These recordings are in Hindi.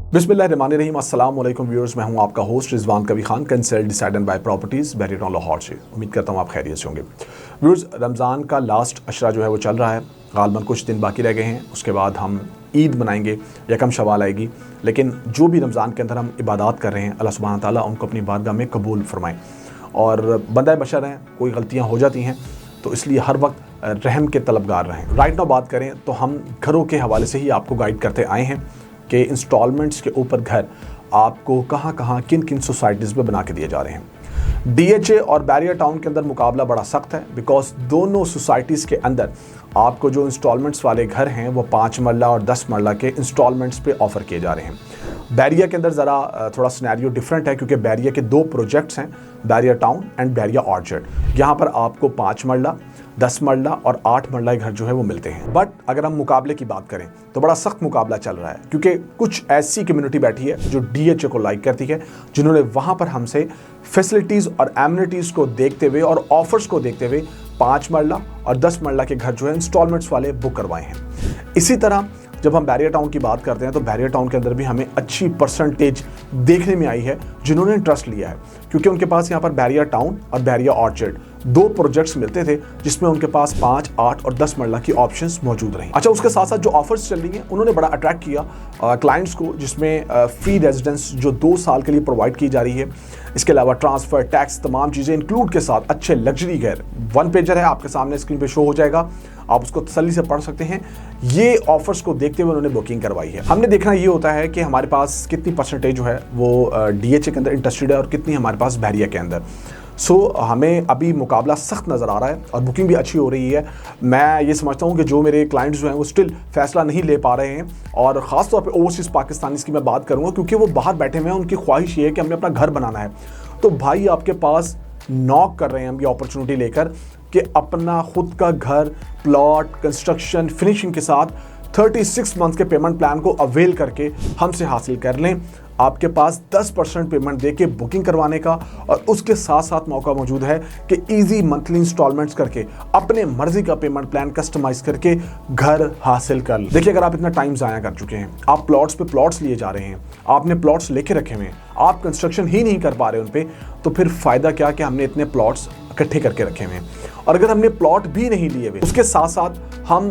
बिस्मिल्लाहिर्रहमानिर्रहीम। अस्सलाम वालेकुम व्यूअर्स, मैं हूं आपका host Rizwan Kabir Khan, consult decide and buy properties Bahria town Lahore से। उम्मीद करता हूं आप खैरियत से होंगे। व्यूअर्स, रमज़ान का लास्ट अशरा जो है वो चल रहा है, गालबन कुछ दिन बाकी रह गए हैं। उसके बाद हम ईद मनाएंगे, यकम शवाल आएगी। लेकिन जो भी रमज़ान के अंदर हम इबादत कर रहे हैं, अल्लाह सुब्हान ताला उनको अपनी बारगाह में कबूल फरमाएँ। और बंदा बशर हैं, कोई गलतियाँ हो जाती हैं, तो इसलिए हर वक्त रहम के तलबगार रहें। राइट नाउ बात करें तो हम घरों के हवाले से ही आपको गाइड करते आए हैं कि इंस्टॉलमेंट्स के ऊपर घर आपको कहाँ कहाँ किन किन सोसाइटीज़ में बना के दिए जा रहे हैं। DHA और बैरियर टाउन के अंदर मुकाबला बड़ा सख्त है, बिकॉज दोनों सोसाइटीज़ के अंदर आपको जो इंस्टॉलमेंट्स वाले घर हैं वो 5 मरला और 10 मरला के इंस्टॉलमेंट्स पे ऑफ़र किए जा रहे हैं। बैरियर के अंदर ज़रा थोड़ा सिनेरियो डिफरेंट है, क्योंकि बैरियर के 2 प्रोजेक्ट्स हैं, barrier town and barrier orchard. यहाँ पर आपको 5 मरला, 10 मरला और 8 मरला घर जो है वो मिलते हैं। बट अगर हम मुकाबले की बात करें तो बड़ा सख्त मुकाबला चल रहा है, क्योंकि कुछ ऐसी कम्युनिटी बैठी है जो DHA को लाइक करती है, जिन्होंने वहाँ पर हमसे फैसिलिटीज़ और एमिनिटीज़ को देखते हुए और ऑफर्स को देखते हुए 5 मरला और 10 मरला के घर जो है इंस्टॉलमेंट्स वाले बुक करवाए हैं। इसी तरह जब हम बैरियर टाउन की बात करते हैं तो बैरियर टाउन के अंदर भी हमें अच्छी परसेंटेज देखने में आई है जिन्होंने इंटरेस्ट लिया है, क्योंकि उनके पास यहाँ पर बैरियर टाउन और बैरियर ऑर्चर्ड 2 प्रोजेक्ट्स मिलते थे, जिसमें उनके पास 5, 8 और 10 मरला की ऑप्शंस मौजूद रही। अच्छा, उसके साथ साथ जो ऑफर्स चल रही हैं उन्होंने बड़ा अट्रैक्ट किया क्लाइंट्स को, जिसमें फ्री रेजिडेंस जो 2 साल के लिए प्रोवाइड की जा रही है। इसके अलावा ट्रांसफ़र, टैक्स, तमाम चीज़ें इंक्लूड के साथ अच्छे लग्जरी घर, 1 पेजर है, आपके सामने स्क्रीन पे शो हो जाएगा, आप उसको तसल्ली से पढ़ सकते हैं। ये ऑफर्स को देखते हुए उन्होंने बुकिंग करवाई है। हमने देखना ये होता है कि हमारे पास कितनी परसेंटेज जो है वो DHA के अंदर इंटरेस्टेड है और कितनी हमारे पास बैरियर के अंदर। हमें अभी मुकाबला सख्त नज़र आ रहा है और बुकिंग भी अच्छी हो रही है। मैं ये समझता हूँ कि जो मेरे क्लाइंट्स जो हैं वो स्टिल फैसला नहीं ले पा रहे हैं, और ख़ास तौर पे ओवरसीज़ पाकिस्तानीज़ की मैं बात करूँगा, क्योंकि वो बाहर बैठे हुए हैं, उनकी ख्वाहिश ये है कि हमें अपना घर बनाना है। तो भाई आपके पास नॉक कर रहे हैं हम ये अपॉर्चुनिटी लेकर कि अपना खुद का घर, प्लॉट, कंस्ट्रक्शन, फिनिशिंग के साथ 36 मंथ के पेमेंट प्लान को अवेल करके हमसे हासिल कर लें। आपके पास 10% पेमेंट देके बुकिंग करवाने का, और उसके साथ साथ मौका मौजूद है कि इजी मंथली इंस्टॉलमेंट्स करके अपने मर्जी का पेमेंट प्लान कस्टमाइज करके घर हासिल कर लें। देखिए, अगर आप इतना टाइम ज़ाया कर चुके हैं, आप प्लॉट्स पे प्लॉट्स लिए जा रहे हैं, आपने प्लॉट्स लेके रखे हुए हैं, आप कंस्ट्रक्शन ही नहीं कर पा रहे उन पे, तो फिर फ़ायदा क्या कि हमने इतने प्लॉट्स इकट्ठे करके रखे हुए हैं। और अगर हमने प्लॉट भी नहीं लिए हुए, उसके साथ साथ हम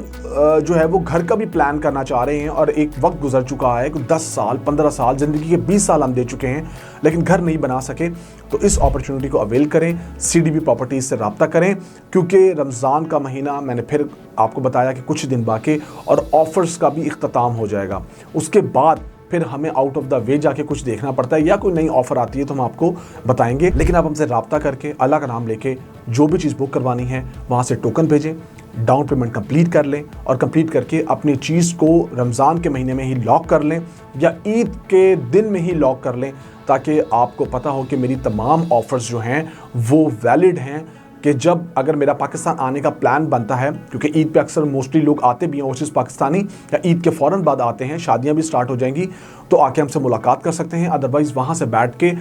जो है वो घर का भी प्लान करना चाह रहे हैं, और एक वक्त गुजर चुका है, 10 साल 15 साल ज़िंदगी के 20 साल हम दे चुके हैं, लेकिन घर नहीं बना सके, तो इस अपॉर्चुनिटी को अवेल करें। CDB प्रॉपर्टीज़ से रब्ता करें, क्योंकि रमज़ान का महीना, मैंने फिर आपको बताया कि कुछ दिन बाकी, और ऑफ़र्स का भी इख्तिताम हो जाएगा। उसके बाद फिर हमें आउट ऑफ द वे जाके कुछ देखना पड़ता है, या कोई नई ऑफ़र आती है तो हम आपको बताएंगे। लेकिन आप हमसे रब्ता करके अल्लाह का नाम लेके जो भी चीज़ बुक करवानी है वहाँ से टोकन भेजें, डाउन पेमेंट कंप्लीट कर लें, और कंप्लीट करके अपनी चीज़ को रमज़ान के महीने में ही लॉक कर लें या ईद के दिन में ही लॉक कर लें, ताकि आपको पता हो कि मेरी तमाम ऑफ़र्स जो हैं वो वैलिड हैं, कि जब अगर मेरा पाकिस्तान आने का प्लान बनता है, क्योंकि ईद पे अक्सर मोस्टली लोग आते भी हैं ओवरसीज़ पाकिस्तानी, या ईद के फ़ौरन बाद आते हैं, शादियां भी स्टार्ट हो जाएंगी, तो आके हमसे मुलाकात कर सकते हैं। अदरवाइज़ वहाँ से बैठ के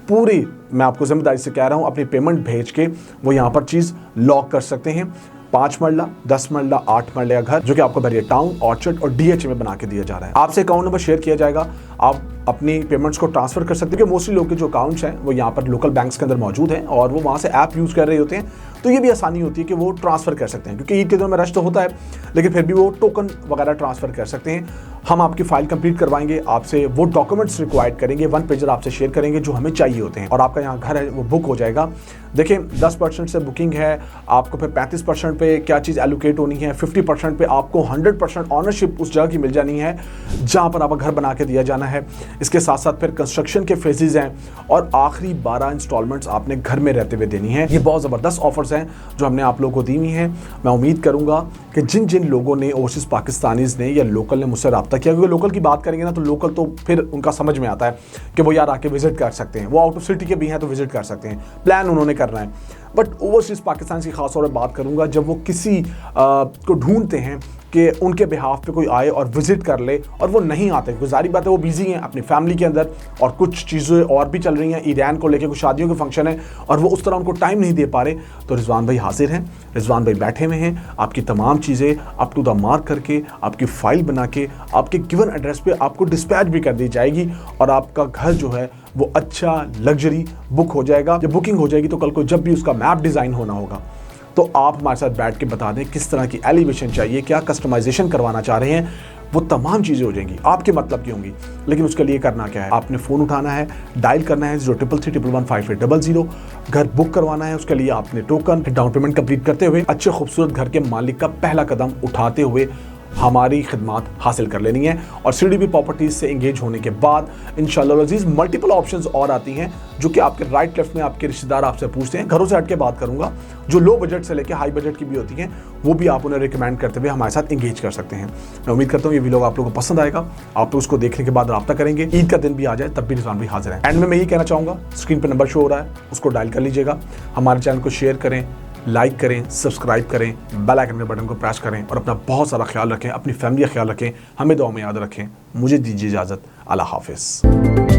पूरी, मैं आपको ज़िम्मेदारी से कह रहा हूँ, अपनी पेमेंट भेज के वो यहाँ पर चीज़ लॉक कर सकते हैं। 5 मरला, 10 मरला, 8 मरले का घर जो कि आपको बैरियर टाउन, ऑर्चर्ड और DHA में बना के दिया जा रहा है। आपसे अकाउंट नंबर शेयर किया जाएगा, आप अपनी पेमेंट्स को ट्रांसफ़र कर सकते हैं, क्योंकि मोस्टली लोग के जो अकाउंट्स हैं वो यहाँ पर लोकल बैंक्स के अंदर मौजूद हैं, और वो वहाँ से ऐप यूज़ कर रहे होते हैं, तो ये भी आसानी होती है कि वो ट्रांसफ़र कर सकते हैं, क्योंकि ईद के दिनों में रश तो होता है, लेकिन फिर भी वो टोकन वगैरह ट्रांसफ़र कर सकते हैं। हम आपकी फ़ाइल कंप्लीट करवाएंगे, आपसे वो डॉक्यूमेंट्स रिक्वायर्ड करेंगे, 1 पेजर आपसे शेयर करेंगे जो हमें चाहिए होते हैं, और आपका यहाँ घर है वो बुक हो जाएगा। देखिए, 10% से बुकिंग है, आपको फिर 35% पे क्या चीज़ एलोकेट होनी है, 50% पे आपको 100% ऑनरशिप उस जगह की मिल जानी है जहाँ पर आपका घर बना के दिया जाना है। इसके साथ साथ फिर कंस्ट्रक्शन के फेजेज़ हैं, और आखिरी 12 इंस्टॉलमेंट्स आपने घर में रहते हुए देनी है। ये बहुत ज़बरदस्त ऑफर्स हैं जो हमने आप लोगों को दी हुई हैं। मैं उम्मीद करूँगा कि जिन जिन लोगों ने, ओवरसीज़ पाकिस्तानीज़ ने या लोकल ने मुझसे रब्ता किया, क्योंकि लोकल की बात करेंगे ना तो लोकल तो फिर उनका समझ में आता है कि वो यार आके विज़िट कर सकते हैं, वो आउट ऑफ सिटी के भी हैं तो विज़िट कर सकते हैं, प्लान उन्होंने करना है। बट ओवरसीज़ पाकिस्तान की ख़ास तौर पर बात करूँगा, जब वो किसी को ढूंढते हैं कि उनके बिहाफ पे कोई आए और विजिट कर ले, और वो नहीं आते। गुजारी बात है वो बिजी हैं अपनी फैमिली के अंदर, और कुछ चीज़ें और भी चल रही हैं, ईरान को लेकर कुछ शादियों के फंक्शन है और वो उस तरह उनको टाइम नहीं दे पा रहे। तो रिजवान भाई हाजिर हैं, रिजवान भाई बैठे हुए हैं, आपकी तमाम चीज़ें अप टू द मार्क करके, आपकी फ़ाइल बना के आपके गिवन एड्रेस पे आपको डिस्पैच भी कर दी जाएगी, और आपका घर जो है वो अच्छा लग्जरी बुक हो जाएगा। जब बुकिंग हो जाएगी तो कल को जब भी उसका मैप डिज़ाइन होना होगा तो आप हमारे साथ बैठ के बता दें किस तरह की एलिवेशन चाहिए, क्या कस्टमाइजेशन करवाना चाह रहे हैं, वो तमाम चीज़ें हो जाएंगी, आपके मतलब की होंगी। लेकिन उसके लिए करना क्या है, आपने फ़ोन उठाना है, डायल करना है 0333115800, घर बुक करवाना है। उसके लिए आपने टोकन डाउन पेमेंट कंप्लीट करते हुए अच्छे खूबसूरत घर के मालिक का पहला कदम उठाते हुए हमारी खिदमत हासिल कर लेनी है। और CDB प्रॉपर्टीज से इंगेज होने के बाद इंशाअल्लाह अज़ीज़ मल्टीपल ऑप्शंस और आती हैं जो कि आपके राइट लेफ्ट में आपके रिश्तेदार आपसे पूछते हैं। घरों से हट के बात करूंगा, जो लो बजट से लेकर हाई बजट की भी होती हैं, वो भी आप उन्हें रिकमेंड करते हुए हमारे साथ इंगेज कर सकते हैं। मैं उम्मीद करता हूँ ये वीडियो आप लोगों को पसंद आएगा, आप लोग उसको देखने के बाद रब्ता करेंगे। ईद का दिन भी आ जाए तब भी रिजवान भाई हाजिर है। एंड में मैं ये कहना चाहूँगा, स्क्रीन पर नंबर शो हो रहा है, उसको डायल कर लीजिएगा। हमारे चैनल को शेयर करें, लाइक करें, सब्सक्राइब करें, बेल आइकन के बटन को प्रेस करें, और अपना बहुत सारा ख्याल रखें, अपनी फैमिली का ख्याल रखें, हमें दुआ में याद रखें। मुझे दीजिए इजाज़त, अल्लाह हाफिज़।